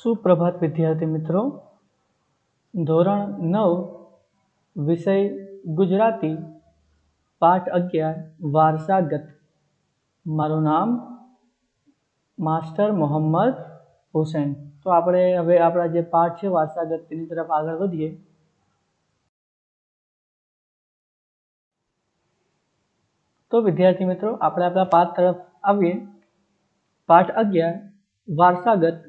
सुप्रभात विद्यार्थी मित्रों। धोरण 9 विषय गुजराती पाठ 11 वारसागत। मारू नाम मास्टर मोहम्मद हुसैन। तो આપણે હવે આપણા જે પાઠ છે વારસાગત તેની તરફ આગળ વધીએ। તો વિદ્યાર્થી મિત્રો આપણે આપણા પાઠ તરફ આવીએ। પાઠ 11 વારસાગત।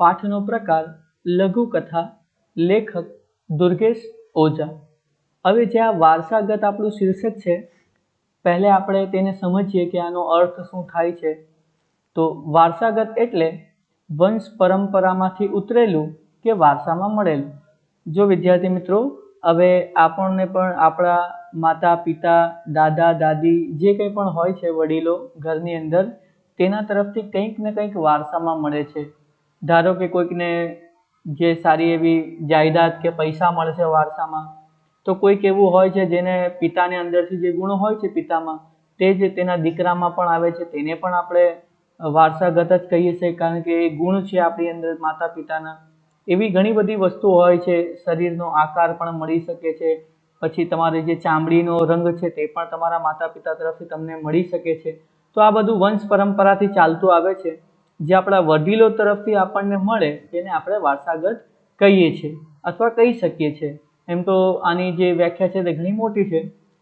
પાઠનો પ્રકાર લઘુકથા। લેખક દુર્ગેશ ઓઝા। હવે જે આ વારસાગત આપણું શીર્ષક છે, પહેલે આપણે તેને સમજીએ કે આનો અર્થ શું થાય છે। તો વારસાગત એટલે વંશ પરંપરામાંથી ઉતરેલું કે વારસામાં મળેલું। જો વિદ્યાર્થી મિત્રો હવે આપણને પણ આપણા માતા પિતા દાદા દાદી જે કંઈ પણ હોય છે વડીલો ઘરની અંદર, તેના તરફથી કંઈક ને કંઈક વારસામાં મળે છે। ધારો કે કોઈકને જે સારી એવી જાયદાદ કે પૈસા મળશે વારસામાં, તો કોઈક એવું હોય છે જેને પિતાને અંદરથી જે ગુણ હોય છે પિતામાં, તે જ તેના દીકરામાં પણ આવે છે, તેને પણ આપણે વારસાગત જ કહીએ છીએ, કારણ કે એ ગુણ છે આપણી અંદર માતા પિતાના। એવી ઘણી બધી વસ્તુઓ હોય છે, શરીરનો આકાર પણ મળી શકે છે, પછી તમારી જે ચામડીનો રંગ છે તે પણ તમારા માતા પિતા તરફથી તમને મળી શકે છે। તો આ બધું વંશ પરંપરાથી ચાલતું આવે છે, જે આપણા વડીલો તરફથી આપણને મળે તેને આપણે વારસાગત કહીએ છીએ અથવા કહી શકીએ છીએ। એમ તો આની જે વ્યાખ્યા છે તે ઘણી મોટી છે,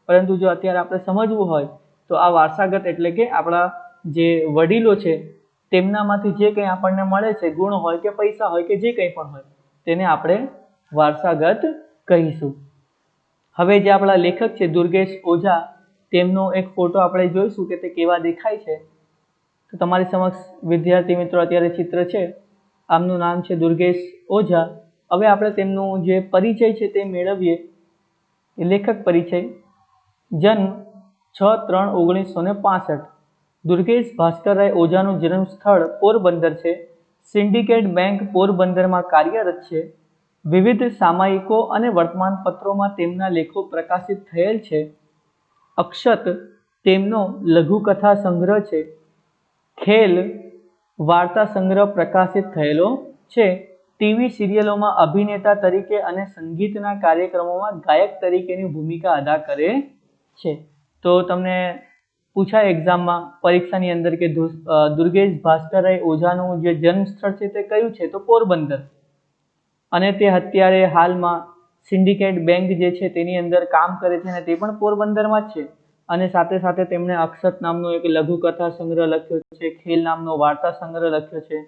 પરંતુ જો અત્યારે આપણે સમજવું હોય તો આ વારસાગત એટલે કે આપણા જે વડીલો છે તેમનામાંથી જે કંઈ આપણને મળે છે, ગુણ હોય કે પૈસા હોય કે જે કંઈ પણ હોય, તેને આપણે વારસાગત કહીશું। હવે જે આપણા લેખક છે દુર્ગેશ ઓઝા, તેમનો એક ફોટો આપણે જોઈશું કે તે કેવા દેખાય છે। તો તમારી સમક્ષ વિદ્યાર્થી મિત્રો અત્યારે ચિત્ર છે, આમનું નામ છે દુર્ગેશ ઓઝા। હવે આપણે તેમનું જે પરિચય છે તે મેળવીએ। લેખક પરિચય। જન્મ 6/3/1965। દુર્ગેશ ભાસ્કરરાય ઓઝાનું જન્મ સ્થળ પોરબંદર છે। સિન્ડિકેટ બેંક પોરબંદરમાં કાર્યરત છે। વિવિધ સામાયિકો અને વર્તમાનપત્રોમાં તેમના લેખો પ્રકાશિત થયેલ છે। અક્ષત તેમનો લઘુકથા સંગ્રહ છે। ખેલ વાર્તા સંગ્રહ પ્રકાશિત થયેલો છે। ટીવી સિરિયલોમાં અભિનેતા તરીકે અને સંગીતના કાર્યક્રમોમાં ગાયક તરીકેની ભૂમિકા અદા કરે છે। તો તમને પૂછાય એક્ઝામમાં પરીક્ષાની અંદર કે દુર્ગેશ ભાસ્કરરાય ઓઝાનું જે જન્મ સ્થળ છે તે કયું છે, તો પોરબંદર, અને તે અત્યારે હાલમાં સિન્ડિકેટ બેંક જે છે તેની અંદર કામ કરે છે અને તે પણ પોરબંદરમાં જ છે। અને સાથે સાથે તેમણે અક્ષત નામનો એક લઘુકથા સંગ્રહ લખ્યો છે, ખેલ નામનો વાર્તા સંગ્રહ લખ્યો છે,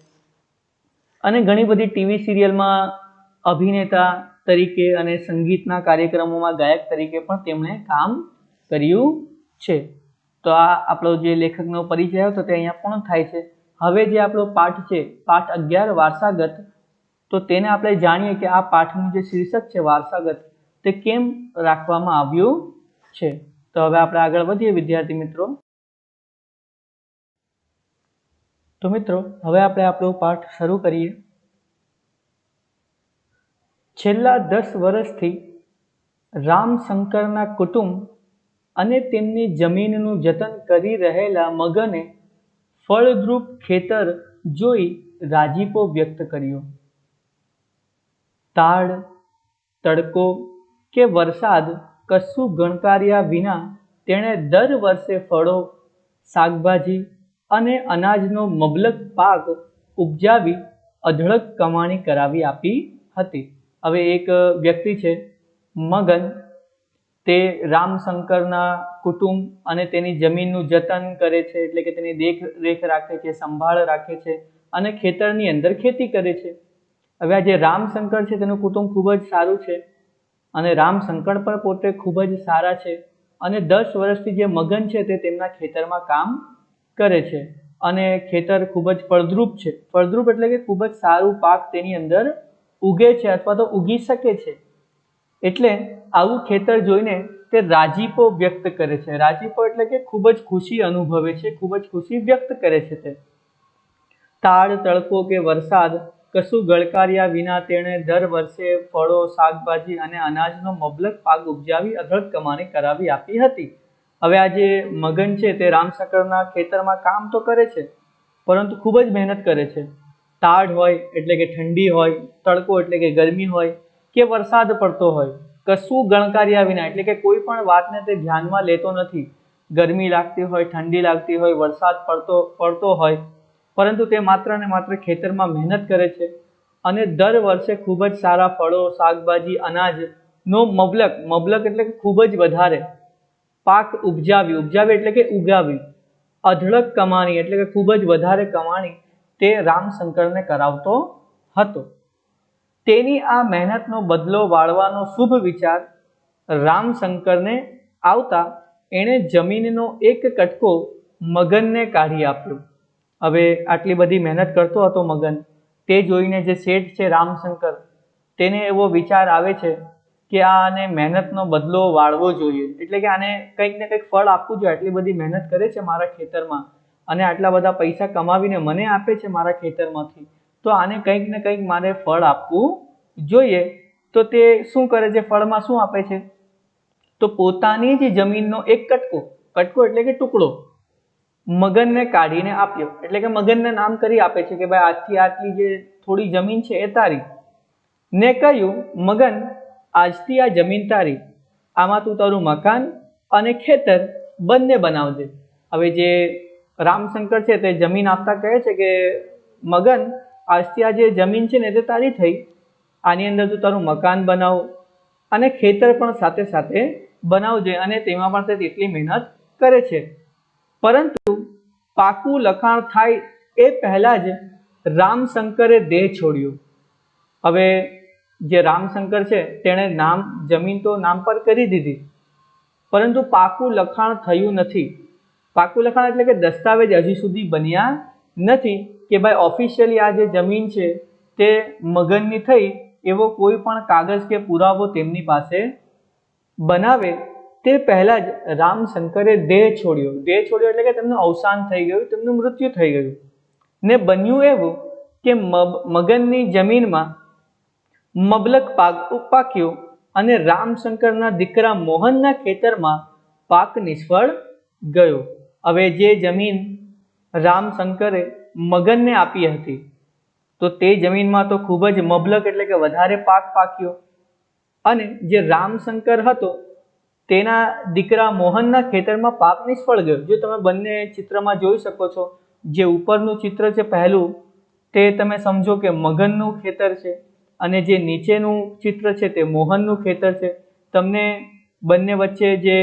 અને ઘણી બધી ટીવી સિરિયલમાં અભિનેતા તરીકે અને સંગીતના કાર્યક્રમોમાં ગાયક તરીકે પણ તેમણે કામ કર્યું છે। તો આ આપણો જે લેખકનો પરિચય હતો તે અહીંયા પૂર્ણ થાય છે। હવે જે આપણો પાઠ છે, પાઠ 11 વારસાગત, તો તેને આપણે જાણીએ કે આ પાઠનું જે શીર્ષક છે વારસાગત, તે કેમ રાખવામાં આવ્યું છે। તો હવે આપણે આગળ વધીએ વિદ્યાર્થી મિત્રો। તો મિત્રો હવે આપણે આપણો પાઠ શરૂ કરીએ। છેલ્લા 10 વર્ષથી રામશંકરના કુટુંબ અને તેમની જમીનનું જતન કરી રહેલા મગને ફળદ્રુપ ખેતર જોઈ રાજીપો વ્યક્ત કર્યો। તાડ તડકો કે વરસાદ કશું ગણકાર્યા વિના તેણે દર વર્ષે ફળો, શાકભાજી અને અનાજનો મબલક પાક ઉપજાવી અઢળક કમાણી કરાવી આપી હતી। હવે એક વ્યક્તિ છે મગન, તે રામશંકરના કુટુંબ અને તેની જમીનનું જતન કરે છે, એટલે કે તેની દેખરેખ રાખે છે, સંભાળ રાખે છે અને ખેતરની અંદર ખેતી કરે છે। હવે આ જે રામશંકર છે તેનું કુટુંબ ખૂબ જ સારું છે અને રામશંકર પણ પોતે ખૂબ જ સારા છે, અને 10 વર્ષથી જે મગન છે તે તેમના ખેતરમાં કામ કરે છે અને ખેતર ખૂબ જ ફળદ્રુપ છે। ફળદ્રુપ એટલે કે ખૂબ જ સારું પાક તેની અંદર ઉગે છે અથવા તો ઉગી શકે છે, એટલે આવું ખેતર જોઈને તે રાજીપો વ્યક્ત કરે છે। રાજીપો એટલે કે ખૂબ જ ખુશી અનુભવે છે, ખૂબ જ ખુશી વ્યક્ત કરે છે તે। તાડ તડકો કે વરસાદ કશું ગળકાર્યા વિના તેણે દર વર્ષે ફળો, શાકભાજી અને અનાજનો મબલક પાક ઉપજાવી અઢળક કમાણી કરાવી આપી હતી। હવે આ જે મગન છે તે રામશંકરના ખેતરમાં કામ તો કરે છે, પરંતુ ખૂબ જ મહેનત કરે છે, ટાઢ હોય એટલે કે ઠંડી હોય, તડકો એટલે કે ગરમી હોય કે વરસાદ પડતો હોય, કશું ગણકાર્યા વિના એટલે કે કોઈ પણ વાતને તે ધ્યાનમાં લેતો નથી. ગરમી લાગતી હોય, ઠંડી લાગતી હોય, વરસાદ પડતો હોય, પરંતુ તે માત્ર ને માત્ર ખેતરમાં મહેનત કરે છે અને દર વર્ષે ખૂબ જ સારા ફળો, શાકભાજી, અનાજનો મબલક એટલે કે ખૂબ જ વધારે પાક ઉપજાવી એટલે કે ઉગાવી, અઢળક કમાણી એટલે કે ખૂબ જ વધારે કમાણી તે રામશંકરને કરાવતો હતો. તેની આ મહેનતનો બદલો વાળવાનો શુભ વિચાર રામશંકરને આવતા એણે જમીનનો એક કટકો મગનને કાઢી આપ્યો. હવે આટલી બધી મહેનત કરતો હતો મગન, તે જોઈને જે શેઠ છે રામશંકર, તેને એવો વિચાર આવે છે કે આને મહેનતનો બદલો વાળવો જોઈએ, એટલે કે આને કંઈક ને કંઈક ફળ આપવું જોઈએ. આટલી બધી મહેનત કરે છે મારા ખેતરમાં અને આટલા બધા પૈસા કમાવીને મને આપે છે મારા ખેતરમાંથી, તો આને કંઈક ને કંઈક મારે ફળ આપવું જોઈએ. તો તે શું કરે છે? ફળમાં શું આપે છે? તો પોતાની જ જમીનનો એક કટકો એટલે કે ટુકડો મગનને કાઢીને આપ્યો. એટલે કે મગનને નામ કરી આપે છે કે ભાઈ આજથી આટલી જે થોડી જમીન છે એ તારી. ને કહ્યું, મગન આજથી આ જમીન તારી, આમાં તું તારું મકાન અને ખેતર બંને બનાવજે. હવે જે રામશંકર છે તે જમીન આપતા કહે છે કે મગન આજથી આ જે જમીન છે ને તે તારી થઈ, આની અંદર તું તારું મકાન બનાવ અને ખેતર પણ સાથે સાથે બનાવજે, અને તેમાં પણ તે તેટલી મહેનત કરે છે. પરંતુ પાકું લખાણ થાય એ પહેલા જ રામશંકરે દેહ છોડ્યો. હવે જે રામશંકર છે તેણે જમીન તો નામ પર કરી દીધી, પરંતુ પાકું લખાણ થયું નથી. પાકું લખાણ એટલે કે દસ્તાવેજ હજી સુધી બન્યા નથી કે ભાઈ ઓફિશિયલી આ જે જમીન છે તે મગનની થઈ એવો કોઈ પણ કાગળ કે પુરાવો તેમની પાસે બનાવે તે પહેલા જ રામશંકરે દેહ છોડ્યો. એટલે કે તેમનું અવસાન થઈ ગયું, તેમનું મૃત્યુ થઈ ગયું. ને બન્યું એવું કે મગનની જમીનમાં મબલક પાક્યો અને રામશંકરના દીકરા મોહનના ખેતરમાં પાક નિષ્ફળ ગયો. હવે જે જમીન રામશંકરે મગનને આપી હતી, તો તે જમીનમાં તો ખૂબ જ મબલક એટલે કે વધારે પાક પાક્યો, અને જે રામશંકર હતો તેના દીકરા મોહનના ખેતરમાં પાક નિષ્ફળ ગયો. જો તમે બંને ચિત્રમાં જોઈ શકો છો, જે ઉપરનું ચિત્ર છે પહેલું, તે તમે સમજો કે મગનનું ખેતર છે, અને જે નીચેનું ચિત્ર છે તે મોહનનું ખેતર છે. તમને બંને વચ્ચે જે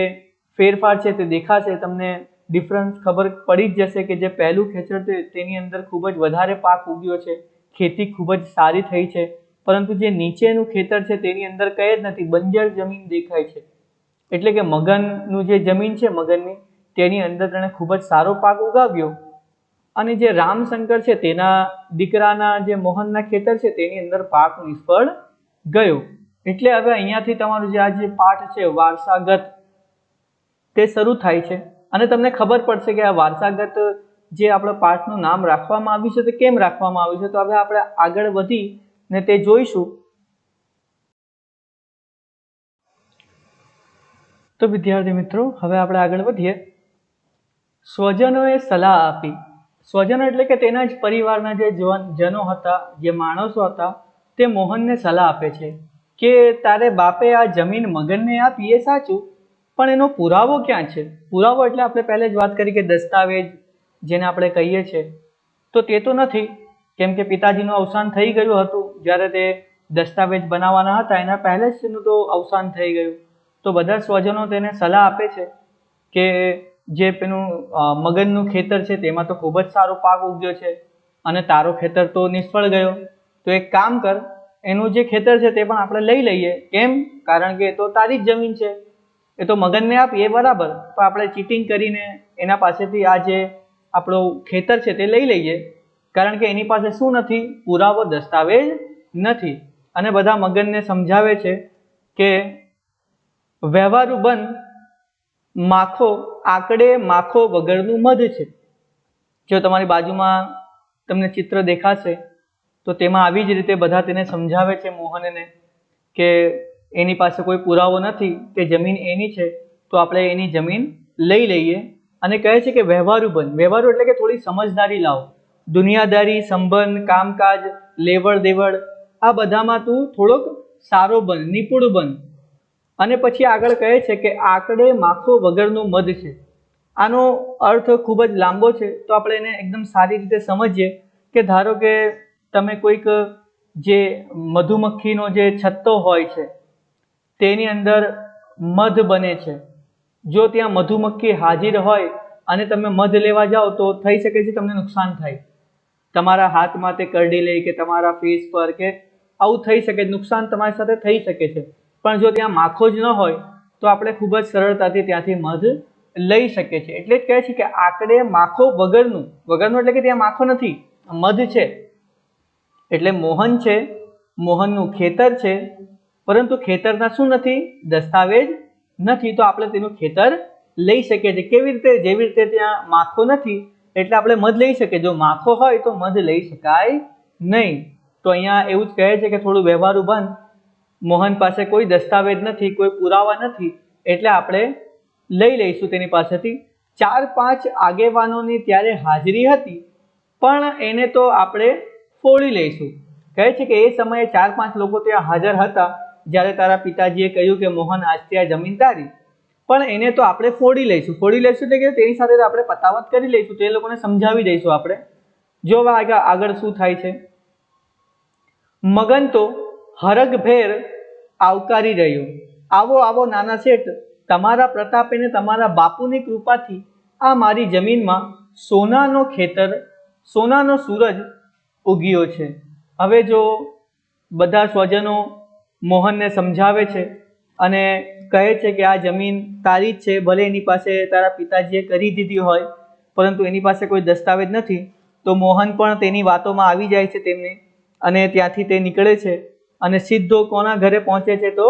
ફેરફાર છે તે દેખાશે, તમને ડિફરન્સ ખબર પડી જ જશે કે જે પહેલું ખેતર છે તેની અંદર ખૂબ જ વધારે પાક ઉગ્યો છે, ખેતી ખૂબ જ સારી થઈ છે, પરંતુ જે નીચેનું ખેતર છે તેની અંદર કંઈ જ નથી, બંજર જમીન દેખાય છે. એટલે કે મગનનું જે જમીન છે મગનની, તેની અંદર તેણે ખૂબ જ સારો પાક ઉગાવ્યો, અને જે રામશંકર છે તેના દીકરાના જે મોહનના ખેતર છે તેની અંદર પાક નિષ્ફળ ગયો. એટલે હવે અહીંયાથી તમારું જે આ જે પાઠ છે વારસાગત તે શરૂ થાય છે, અને તમને ખબર પડશે કે આ વારસાગત જે આપણા પાઠનું નામ રાખવામાં આવ્યું છે તે કેમ રાખવામાં આવ્યું છે. તો હવે આપણે આગળ વધીને તે જોઈશું. તો વિદ્યાર્થી મિત્રો, હવે આપણે આગળ વધીએ. સ્વજનોએ સલાહ આપી. સ્વજનો એટલે કે તેના જ પરિવારના જે જનો હતા, જે માણસો હતા, તે મોહનને સલાહ આપે છે કે તારે બાપે આ જમીન મગનને આપી એ સાચું, પણ એનો પુરાવો ક્યાં છે? પુરાવો એટલે આપણે પહેલે જ વાત કરી કે દસ્તાવેજ જેને આપણે કહીએ છીએ, તો તે તો નથી, કેમ કે પિતાજીનું અવસાન થઈ ગયું હતું. જ્યારે તે દસ્તાવેજ બનાવવાના હતા એના પહેલે જ તેનું તો અવસાન થઈ ગયું. તો બધા સ્વજનો તેને સલાહ આપે છે કે જે પેલું મગનનું ખેતર છે તેમાં તો ખૂબ જ સારો પાક ઉગ્યો છે, અને તારો ખેતર તો નિષ્ફળ ગયો. તો એક કામ કર, એનું જે ખેતર છે તે પણ આપણે લઈ લઈએ. કેમ? કારણ કે એ તો તારી જ જમીન છે, એ તો મગનને આપી એ બરાબર, તો આપણે ચીટિંગ કરીને એના પાસેથી આ જે આપણું ખેતર છે તે લઈ લઈએ, કારણ કે એની પાસે શું નથી? પુરાવો, દસ્તાવેજ નથી. અને બધા મગનને સમજાવે છે કે વ્યવહારુ બન, માખો આકડે માખો વગરનું મધ છે. જો તમારી બાજુમાં તમને ચિત્ર દેખાશે તો તેમાં આવી જ રીતે બધા તેને સમજાવે છે મોહનને કે એની પાસે કોઈ પુરાવો નથી કે જમીન એની છે, તો આપણે એની જમીન લઈ લઈએ. અને કહે છે કે વ્યવહારુ બન. વ્યવહારુ એટલે કે થોડી સમજદારી લાવો. દુનિયાદારી, સંબંધ, કામકાજ, લેવડ દેવડ, આ બધામાં તું થોડોક સારો બન, નિપુણ બન. અને પછી આગળ કહે છે કે આકડે માખો વગરનું મધ છે. આનો અર્થ ખૂબ જ લાંબો છે, તો આપણે એને એકદમ સારી રીતે સમજીએ કે ધારો કે તમે કોઈક જે મધુમક્ખીનો જે છત્તો હોય છે તેની અંદર મધ બને છે. જો ત્યાં મધુમક્ખી હાજર હોય અને તમે મધ લેવા જાઓ તો થઈ શકે છે તમને નુકસાન થાય, તમારા હાથમાં તે કરડી લે કે તમારા ફેસ પર, કે આવું થઈ શકે, નુકસાન તમારી સાથે થઈ શકે છે. પણ જો ત્યાં માખો જ ન હોય તો આપણે ખૂબ જ સરળતાથી ત્યાંથી મધ લઈ શકીએ છીએ. એટલે જ કહે છે કે આકડે માખો વગરનું, વગરનું એટલે કે ત્યાં માખો નથી, મધ છે. એટલે મોહન છે, મોહનનું ખેતર છે, પરંતુ ખેતરના શું નથી? દસ્તાવેજ નથી, તો આપણે તેનું ખેતર લઈ શકીએ છીએ. કેવી રીતે? જેવી રીતે ત્યાં માખો નથી એટલે આપણે મધ લઈ શકીએ, જો માખો હોય તો મધ લઈ શકાય નહીં. તો અહીંયા એવું જ કહે છે કે થોડું વ્યવહારુ બન, મોહન પાસે કોઈ દસ્તાવેજ નથી, કોઈ પુરાવા નથી, એટલે આપણે લઈ લઈશું તેની પાસેથી. 4-5 આગેવાનોની ત્યારે હાજરી હતી, પણ એને તો આપણે ફોડી લઈશું. કહે છે કે એ સમયે 4-5 લોકો ત્યાં હાજર હતા જ્યારે તારા પિતાજીએ કહ્યું કે મોહન આજથી આ જમીન તારી, પણ એને તો આપણે ફોડી લઈશું. ફોડી લઈશું એટલે કે તેની સાથે આપણે પતાવત કરી લઈશું, તે લોકોને સમજાવી દઈશું આપણે. જો આગળ શું થાય છે. મગન તો હરખભેર આવકારી રહ્યો. આવો આવો નાના શેઠ, તમારા પ્રતાપે ને તમારા બાપુની કૃપાથી આ મારી જમીનમાં સોનાનો ખેતર, સોનાનો સૂરજ ઉગ્યો છે. હવે જો બધા સ્વજનો મોહનને સમજાવે છે અને કહે છે કે આ જમીન તારી જ છે, ભલે એની પાસે તારા પિતાજીએ કરી દીધી હોય પરંતુ એની પાસે કોઈ દસ્તાવેજ નથી, તો મોહન પણ તેની વાતોમાં આવી જાય છે તેમને, અને ત્યાંથી તે નીકળે છે અને સીધો કોના ઘરે પહોંચે છે? તો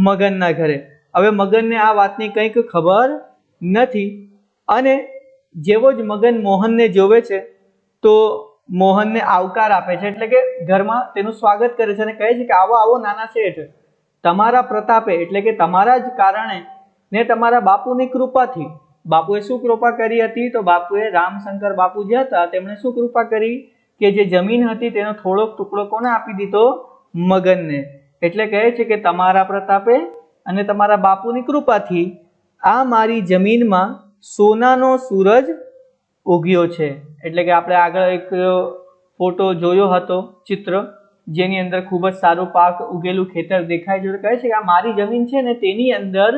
મગનના ઘરે. હવે મગનને આ વાતની કંઈક ખબર નથી, અને જેવો જ મગન મોહનને જોવે છે તો મોહનને આવકાર આપે છે, એટલે કે ઘરમાં તેનું સ્વાગત કરે છે અને કહે છે કે આવો આવો નાના શેઠ, તમારા પ્રતાપે એટલે કે તમારા જ કારણે ને તમારા બાપુની કૃપાથી. બાપુએ શું કૃપા કરી હતી? તો બાપુએ, રામશંકર બાપુ જે હતા તેમણે શું કૃપા કરી કે જે જમીન હતી તેનો થોડોક ટુકડો કોને આપી દીધો? મગનને. એટલે કહે છે કે તમારા પ્રતાપે અને તમારા બાપુની કૃપાથી આ મારી જમીનમાં સોનાનો સૂરજ ઉગ્યો છે. એટલે કે આપણે આગળ એક ફોટો જોયો હતો, ચિત્ર, જેની અંદર ખૂબ જ સારું પાક ઉગેલું ખેતર દેખાય છે. કહે છે કે આ મારી જમીન છે ને તેની અંદર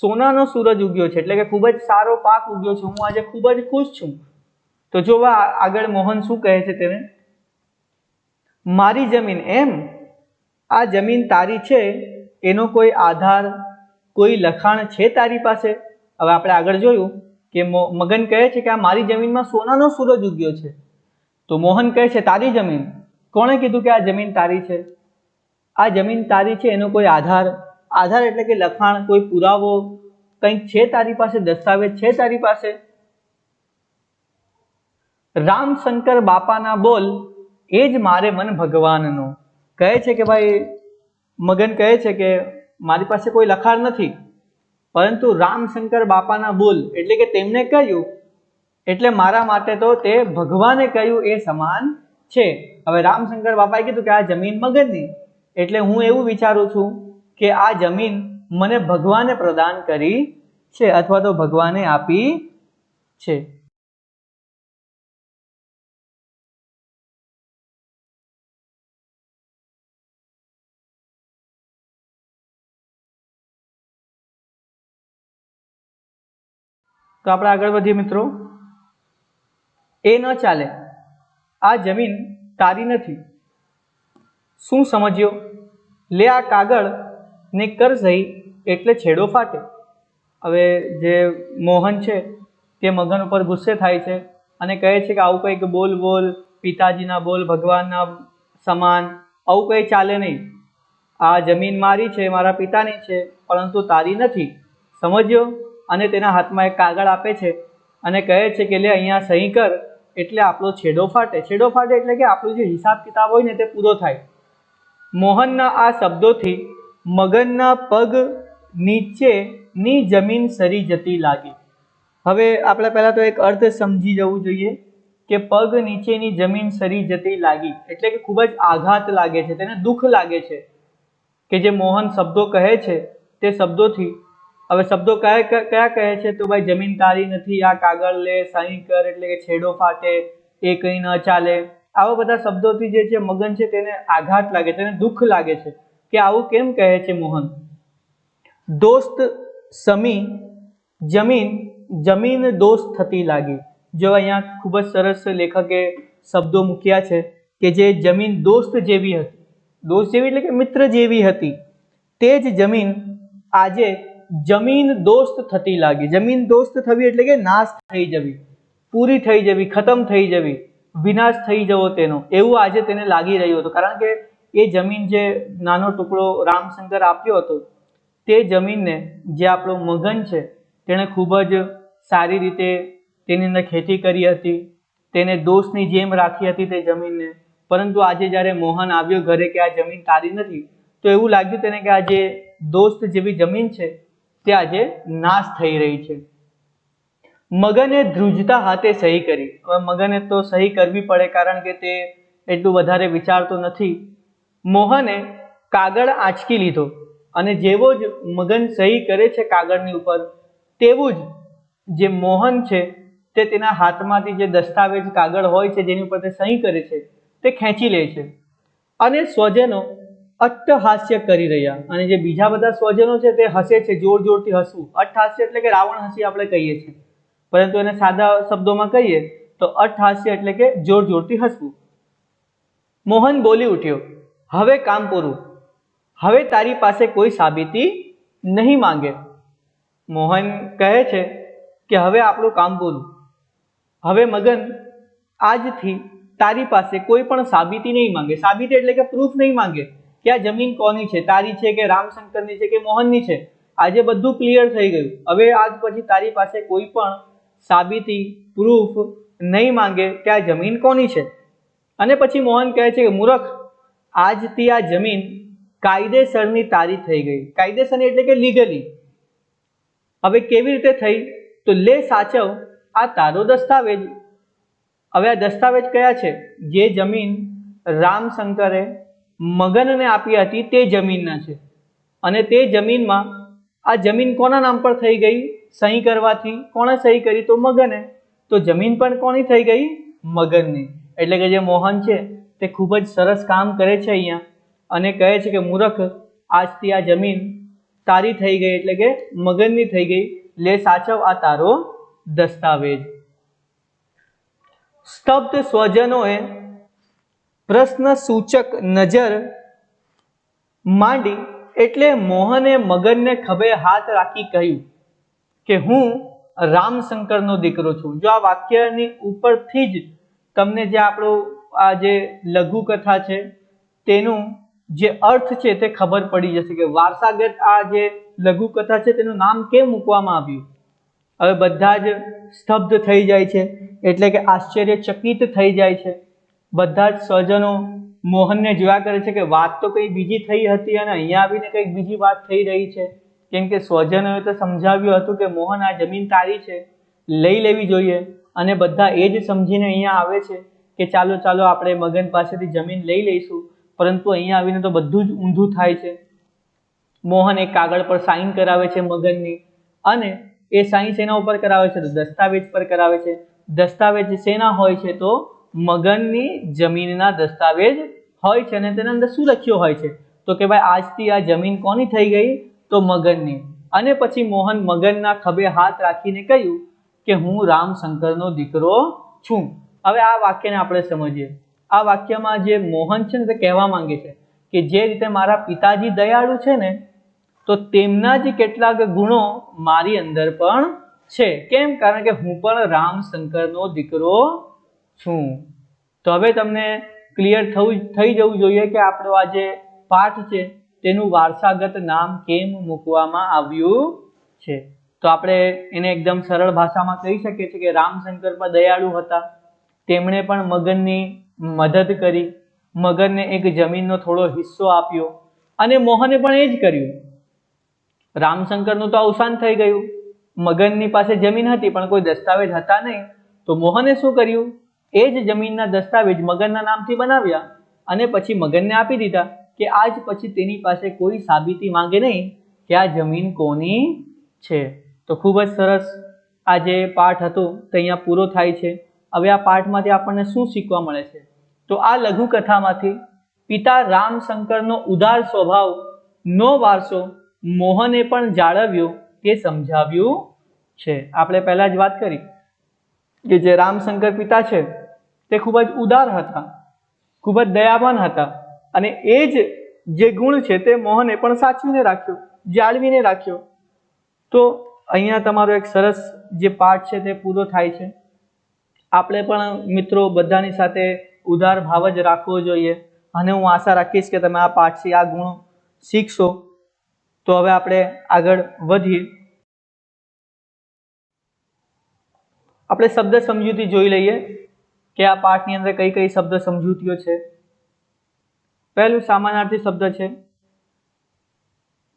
સોનાનો સૂરજ ઉગ્યો છે, એટલે કે ખૂબ જ સારો પાક ઉગ્યો છે, હું આજે ખૂબ જ ખુશ છું. તો જોવા આગળ મોહન શું કહે છે તેને, મારી જમીન, એમ આ જમીન તારી છે, એનો કોઈ આધાર, કોઈ લખાણ છે તારી પાસે? હવે આપણે આગળ જોયું કે મગન કહે છે કે આ મારી જમીનમાં સોનાનો સૂરજ ઉગ્યો છે. તો મોહન કહે છે તારી જમીન? કોણે કીધું કે આ જમીન તારી છે? આ જમીન તારી છે એનો કોઈ આધાર, આધાર એટલે કે લખાણ, કોઈ પુરાવો કંઈક છે તારી પાસે? દસ્તાવેજ છે તારી પાસે? રામશંકર બાપાના બોલ એ જ મારે મન ભગવાનનો. કહે છે કે ભાઈ, મગન કહે છે કે મારી પાસે કોઈ લખાણ નથી, પરંતુ રામશંકર બાપાના બોલ એટલે કે તેમને કહ્યું એટલે મારા માટે તો તે ભગવાને કહ્યું એ સમાન છે. હવે રામશંકર બાપાએ કીધું કે આ જમીન મગનની, એટલે હું એવું વિચારું છું કે આ જમીન મને ભગવાને પ્રદાન કરી છે અથવા તો ભગવાને આપી છે. તો આપણે આગળ વધીએ મિત્રો. એ ન ચાલે, આ જમીન તારી નથી. શું સમજ્યો? લે આ કાગળ ને કર સહી એટલે છેડો ફાટે. હવે જે મોહન છે તે મગન ઉપર ગુસ્સે થાય છે અને કહે છે કે આવું કંઈક બોલ બોલ, પિતાજીના બોલ ભગવાનના સમાન, આવું કંઈ ચાલે નહીં. આ જમીન મારી છે, મારા પિતાની છે, પરંતુ તારી નથી. સમજ્યો? અને તેના હાથમાં એક કાગળ આપે છે અને કહે છે કે લે અહીંયા સહી કર એટલે આપણો છેડો ફાટે. છેડો ફાટે એટલે કે આપણું જે હિસાબ કિતાબ હોય ને તે પૂરો થાય. મોહનના આ શબ્દોથી મગનના પગ નીચેની જમીન સરી જતી લાગી. હવે આપણે પહેલા તો એક અર્થ સમજી જવું જોઈએ કે પગ નીચેની જમીન સરી જતી લાગી, એટલે કે ખૂબ જ આઘાત લાગે છે, તેને દુઃખ લાગે છે કે જે મોહન શબ્દો કહે છે તે શબ્દોથી, હવે શબ્દો કયા કહે છે તો ભાઈ જમીન તારી નથી, આ કાગળ લે, સહી કર, એટલે કે છેડો ફાટે, એ કંઈ ન ચાલે, આવા બધા શબ્દોથી જે છે મગન છે તેને આઘાત લાગે છે, તેને દુઃખ લાગે છે કે આવું કેમ કહે છે મોહન. દોસ્ત સમી જમીન, જમીન દોસ્ત થતી લાગી. જો અહીંયા ખૂબ જ સરસ લેખકે શબ્દો મૂક્યા છે કે જે જમીન દોસ્ત જેવી હતી, દોસ્ત જેવી એટલે કે મિત્ર જેવી હતી, તે જ જમીન આજે જમીન દોસ્ત થતી લાગી. જમીન દોસ્ત થવી એટલે કે નાશ થઈ જવી, પૂરી થઈ જવી, ખતમ થઈ જવી, વિનાશ થઈ જવો તેનો, એવું આજે તેને લાગી રહ્યું હતું. કારણ કે એ જમીન જે નાનો ટુકડો રામશંકર આપ્યો હતો તે જમીનને જે આપણો મગન છે તેણે ખૂબ જ સારી રીતે તેની અંદર ખેતી કરી હતી, તેને દોસ્તની જેમ રાખી હતી તે જમીનને. પરંતુ આજે જ્યારે મોહન આવ્યો ઘરે કે આ જમીન તારી નથી, તો એવું લાગ્યું તેને કે આ જે દોસ્ત જેવી જમીન છે તે આજે નાશ થઈ રહી છે. મગને ધ્રુજતા હાથે સહી કરી. હવે મગને તો સહી કરવી પડે કારણ કે તે એટલું વધારે વિચારતો નથી. મોહને કાગળ આંચકી લીધો અને જેવો જ મગન સહી કરે છે કાગળની ઉપર, તેવું જ જે મોહન છે તે તેના હાથમાંથી જે દસ્તાવેજ કાગળ હોય છે જેની ઉપર તે સહી કરે છે તે ખેંચી લે છે અને સ્વજનો અટ્ટહાસ્ય કરી રહ્યા. અને જે બીજા બધા સ્વજનો છે તે હસે છે, જોર જોરથી હસવું. અટ્ટહાસ્ય એટલે કે રાવણ હસી આપણે કહીએ છીએ, પરંતુ એને સાદા શબ્દોમાં કહીએ તો અટ્ટહાસ્ય એટલે કે જોર જોરથી હસવું. મોહન બોલી ઉઠ્યો, હવે કામ પૂરું, હવે તારી પાસે કોઈ સાબિતી નહીં માંગે. મોહન કહે છે કે હવે આપણું કામ પૂરું, હવે મગન આજથી તારી પાસે કોઈ પણ સાબિતી નહીં માંગે. સાબિતી એટલે કે પ્રૂફ નહીં માંગે કે આ જમીન કોની છે, તારી છે કે રામશંકરની છે કે મોહનની છે. આજે બધું ક્લિયર થઈ ગયું. હવે આજ પછી તારી પાસે કોઈ પણ સાબિતી, પ્રૂફ નહીં માંગે કે આ જમીન કોની છે. અને પછી મોહન કહે છે કે મૂર્ખ, આજથી આ જમીન કાયદેસરની તારી થઈ ગઈ. કાયદેસરની એટલે કે લીગલી. હવે કેવી રીતે થઈ તો લે સાચવ આ તારો દસ્તાવેજ. હવે આ દસ્તાવેજ કયા છે? જે જમીન રામશંકરે મગનને આપી હતી તે જમીનના છે. અને તે જમીનમાં આ જમીન કોના નામ પર થઈ ગઈ? સહી કરવાથી. કોણે સહી કરી? તો મગને. તો જમીન પણ કોની થઈ ગઈ? મગનની. એટલે કે જે મોહન છે તે ખૂબ જ સરસ કામ કરે છે અહીંયા અને કહે છે કે મૂર્ખ, આજથી આ જમીન તારી થઈ ગઈ, એટલે કે મગનની થઈ ગઈ. લે સાચવ આ તારો દસ્તાવેજ. સ્તબ્ધ સ્વજનોએ પ્રશ્ન સૂચક નજર માંડી એટલે મોહને મગનને ખભે હાથ રાખી કહ્યું કે હું રામશંકરનો દીકરો છું. જો આ વાક્યની ઉપરથી જ તમને જે આપણો આ જે લઘુકથા છે તેનું જે અર્થ છે તે ખબર પડી જશે કે વારસાગત આ જે લઘુકથા છે તેનું નામ કેમ મૂકવામાં આવ્યું. હવે બધા જ સ્તબ્ધ થઈ જાય છે, એટલે કે આશ્ચર્યચકિત થઈ જાય છે. બધા જ સ્વજનો મોહનને જોયા કરે છે કે વાત તો કંઈ બીજી થઈ હતી અને અહીંયા આવીને કંઈક બીજી વાત થઈ રહી છે. કેમ કે સ્વજનોએ તો સમજાવ્યું હતું કે મોહન આ જમીન તારી છે, લઈ લેવી જોઈએ, અને બધા એ જ સમજીને અહીંયા આવે છે કે ચાલો ચાલો આપણે મગન પાસેથી જમીન લઈ લઈશું. પરંતુ અહીંયા આવીને તો બધું જ ઊંધું થાય છે. મોહન એક કાગળ પર સાઈન કરાવે છે મગનની, અને એ સાઈન શેના ઉપર કરાવે છે? તો દસ્તાવેજ પર કરાવે છે. દસ્તાવેજ શેના હોય છે? તો મગનની જમીનના દસ્તાવેજ હોય છે. અને તેના અંદર શું લખ્યું હોય છે? તો કે ભાઈ આજથી આ જમીન કોની થઈ ગઈ? તો મગનની. અને પછી મોહન મગનના ખભે હાથ રાખીને કહ્યું કે હું રામશંકરનો દીકરો છું. હવે આ વાક્યને આપણે સમજીએ. આ વાક્યમાં જે મોહન છે ને તે કહેવા માંગે છે કે જે રીતે મારા પિતાજી દયાળુ છે ને, તો તેમના જ કેટલાક ગુણો મારી અંદર પણ છે. કેમ? કારણ કે હું પણ રામશંકરનો દીકરો છું. તો હવે તમને ક્લિયર થઈ જવું જોઈએ કે આપણો આ જે પાઠ છે તેનું વારસાગત નામ કેમ મૂકવામાં આવ્યું છે. તો આપણે એને એકદમ સરળ ભાષામાં કહી શકીએ છીએ કે રામશંકર પણ દયાળુ હતા. તેમણે પણ મગનની મદદ કરી, મગનને એક જમીનનો થોડો હિસ્સો આપ્યો, અને મોહને પણ એ જ કર્યું. રામશંકરનું તો અવસાન થઈ ગયું, મગનની પાસે જમીન હતી પણ કોઈ દસ્તાવેજ હતા નહીં. તો મોહને શું કર્યું? એ જ જમીનના દસ્તાવેજ મગનના નામથી બનાવ્યા અને પછી મગનને આપી દીધા કે આજ પછી તેની પાસે કોઈ સાબિતી માંગે નહીં કે આ જમીન કોની છે। તો ખૂબ જ સરસ આ જે પાઠ હતો તે અહીંયા પૂરો થાય છે। હવે આ પાઠમાંથી આપણને શું શીખવા મળે છે? તો આ લઘુકથામાંથી પિતા રામશંકરનો ઉદાર સ્વભાવનો વારસો મોહને પણ જાળવ્યો તે સમજાવ્યું છે। આપણે પહેલા જ વાત કરી કે જે રામશંકર પિતા છે તે ખૂબ જ ઉદાર હતા, ખૂબ જ દયાવાન હતા અને એ જ જે ગુણ છે તે મોહને પણ સાચવીને રાખ્યો, જાળવીને રાખ્યો। તો અહીંયા તમારો એક સરસ જે પાઠ છે તે પૂરો થાય છે। આપણે પણ મિત્રો બધાની સાથે ઉદાર ભાવ જ રાખવો જોઈએ અને હું આશા રાખીશ કે તમે આ પાઠથી આ ગુણો શીખશો। તો હવે આપણે આગળ વધીએ। આપણે શબ્દ સમજૂતી જોઈ લઈએ કે આ પાઠની અંદર કઈ કઈ શબ્દ સમજૂતીઓ છે। પહેલું સમાનાર્થી શબ્દ છે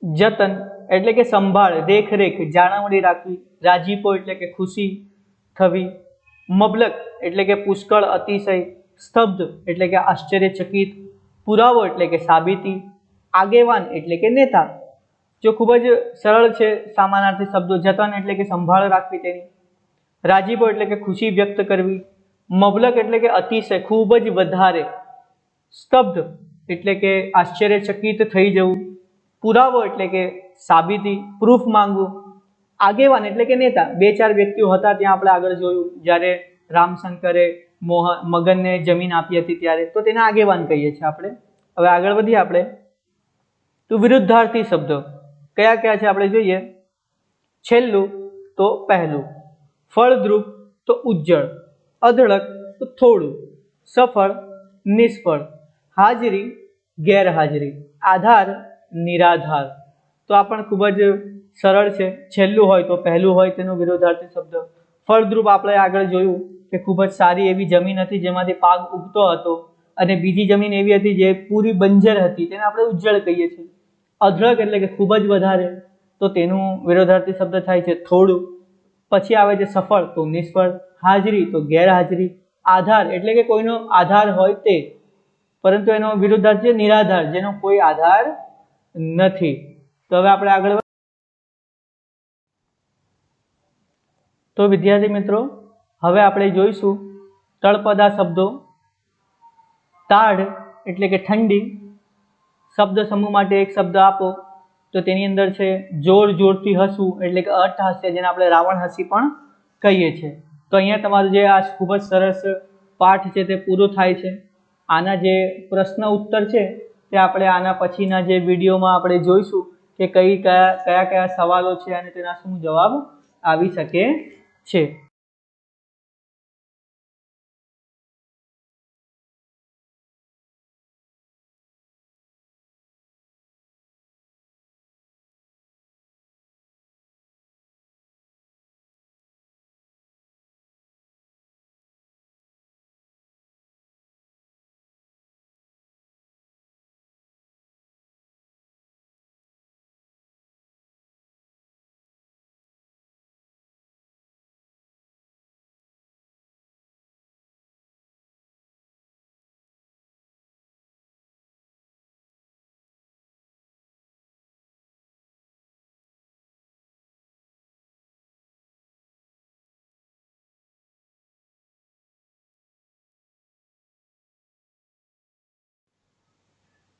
જતન, એટલે કે સંભાળ, દેખરેખ, જાળવણી રાખવી। રાજીપો એટલે કે ખુશી થવી। મબલક એટલે કે પુષ્કળ, અતિશય। સ્તબ્ધ એટલે કે આશ્ચર્યચકિત। પુરાવો એટલે કે સાબિતી। આગેવાન એટલે કે નેતા। જો ખૂબ જ સરળ છે સમાનાર્થી શબ્દો। જતન એટલે કે સંભાળ રાખવી તેની। રાજીપો એટલે કે ખુશી વ્યક્ત કરવી। મબલક એટલે કે અતિશય, ખૂબ જ વધારે। સ્તબ્ધ એટલે કે આશ્ચર્યચકિત થઈ જવું। પુરાવો એટલે કે સાબિતી, પ્રૂફ માંગવું। આગેવાન એટલે કે નેતા। બે ચાર વ્યક્તિઓ હતા ત્યાં આપણે આગળ જોયું જ્યારે રામશંકરે મગનને જમીન આપી હતી ત્યારે, તો તેને આગેવાન કહીએ છીએ આપણે। હવે આગળ વધીએ આપણે તો વિરુદ્ધાર્થી શબ્દો કયા કયા છે આપણે જોઈએ। છેલ્લું તો પહેલું। ફળદ્રુપ તો ઉજ્જળ। અઢળક તો થોડું। સફળ નિષ્ફળ। હાજરી ગેરહાજરી। આધાર નિરાધાર। તો આ પણ ખૂબ જ સરળ છે। છેલ્લું હોય તો પહેલું હોય તેનો વિરુદ્ધાર્થી શબ્દ। ફળદ્રુપ આપણે આગળ જોયું કે ખૂબ જ સારી એવી જમીન હતી જેમાંથી પાક ઉગતો હતો અને બીજી જમીન એવી હતી જે પૂરી બંજર હતી, તેને આપણે ઉજ્જળ કહીએ છીએ। અઢળક એટલે કે ખૂબ જ વધારે, તો તેનું વિરુદ્ધાર્થી શબ્દ થાય છે થોડું। પછી આવે છે સફળ તો નિષ્ફળ। હાજરી તો ગેરહાજરી। આધાર એટલે કે કોઈનો આધાર હોય તે, પરંતુ એનો વિરુદ્ધાર્થી નિરાધાર, જેનો કોઈ આધાર નથી। તો હવે આપણે આગળ તો વિદ્યાર્થી મિત્રો હવે આપણે જોઈશું તળપદા શબ્દો। તાડ એટલે કે ઠંડી। શબ્દ સમૂહ માટે એક શબ્દ આપો તો તેની અંદર છે જોર જોરથી હસવું એટલે કે અટ્ટહાસ્ય, જેને આપણે રાવણ હસી પણ કહીએ છીએ। તો અહીંયા તમારું જે આ ખૂબ જ સરસ પાઠ છે તે પૂરો થાય છે। આના જે પ્રશ્ન ઉત્તર છે તે આપણે આના પછીના જે વિડીયોમાં આપણે જોઈશું કે કયા કયા સવાલો છે અને તેના શું જવાબ આવી શકે છે।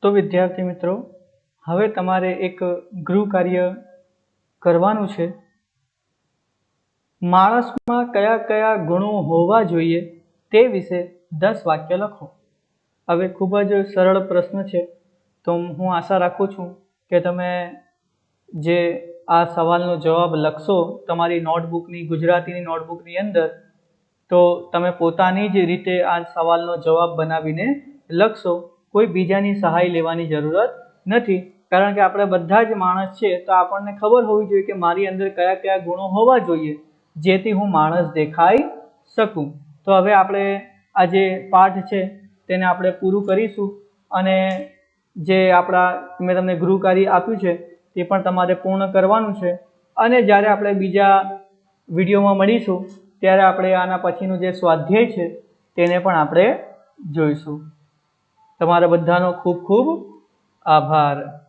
તો વિદ્યાર્થી મિત્રો હવે તમારે એક ગૃહ કાર્ય કરવાનું છે। માણસમાં કયા કયા ગુણો હોવા જોઈએ તે વિશે 10 વાક્ય લખો। હવે ખૂબ જ સરળ પ્રશ્ન છે, તો હું આશા રાખું છું કે તમે જે આ સવાલનો જવાબ લખશો તમારી નોટબુકની, ગુજરાતીની નોટબુકની અંદર, તો તમે પોતાની જ રીતે આ સવાલનો જવાબ બનાવીને લખશો। કોઈ બીજાની સહાય લેવાની જરૂરત નથી, કારણ કે આપણે બધા જ માણસ છે તો આપણને ખબર હોવી જોઈએ કે મારી અંદર કયા કયા ગુણો હોવા જોઈએ જેથી હું માણસ દેખાઈ શકું। તો હવે આપણે આ જે પાઠ છે તેને આપણે પૂરું કરીશું અને જે મેં તમને ગૃહ કાર્ય આપ્યું છે તે પણ તમારે પૂર્ણ કરવાનું છે। અને જ્યારે આપણે બીજા વિડીયોમાં મળીશું ત્યારે આપણે આના પછીનું જે સ્વાધ્યાય છે તેને પણ આપણે જોઈશું. તમારા બધાનો ખૂબ ખૂબ આભાર.